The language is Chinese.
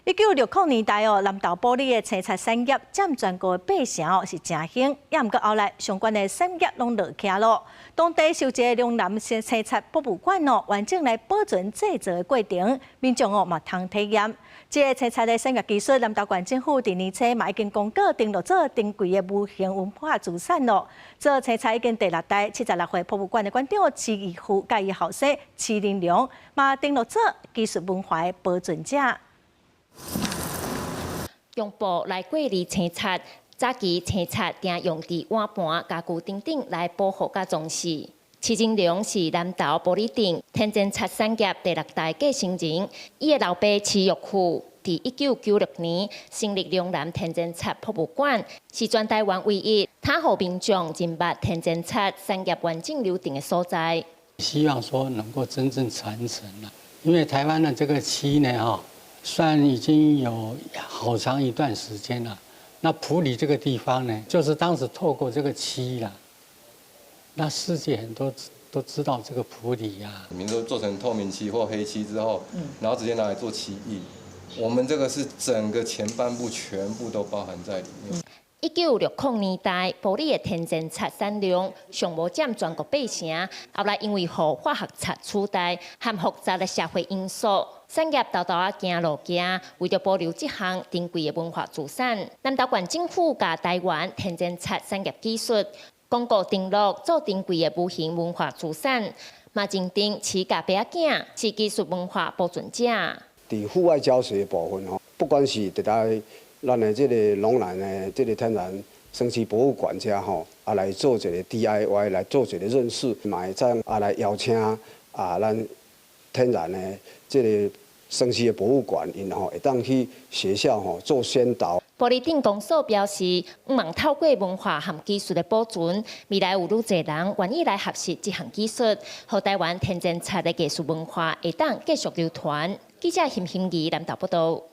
1960年代南投玻璃的青菜产业占全国的8成是真兴，也毋过后来相关的产业拢落起咯。当地修一个龙南青菜博物馆完整来保存制作的过程，民众嘛通体验。这个青菜的产业技术，南投县政府第二册嘛已经公告登录做珍贵的无形文化资产咯。这青菜已经第6代76岁博物馆的馆长齐义富甲伊后生齐林良嘛登录做技术文化的保存者。 用布来过滤青菜，早期青菜定用伫碗盘、家具等等来保护甲装饰。齐金良是南投玻璃店天真菜产业第6代继承人，伊的老爸齐玉富伫1996年成立龙南天真菜博物馆，是全台湾唯一他予民众认捌天真菜产业完整流程的所在。希望说能够真正传承了，因为台湾的这个漆呢，算已经有好长一段时间了。那埔里这个地方呢，就是当时透过这个漆啦，那世界很多都知道这个埔里呀。比如说做成透明漆或黑漆之后，然后直接拿来做漆艺。我们这个是整个前半部全部都包含在里面。 1960年代，玻璃的天真菜产量尚无占全国8成，后来因为互化学菜取代，和复杂的社会因素，产业豆豆行路行。为了保留这项珍贵的文化资产，南投县政府甲台湾天真菜产业技术公告登录做珍贵的无形文化资产，嘛认定饲甲爸仔囝是技术文化保存者。伫户外教学的部分不管是在咱的这个龙南的这个天然生漆博物馆遮来做一个 DIY 来做一个认识，嘛会再来邀请咱天然的这个生漆的博物馆，因会当去学校做宣导。玻璃店公所表示，毋望透过文化和技术的保存，未来有愈侪人愿意来学习这项技术，和台湾天真菜的艺术文化会当继续流传。记者邢欣怡南投报道。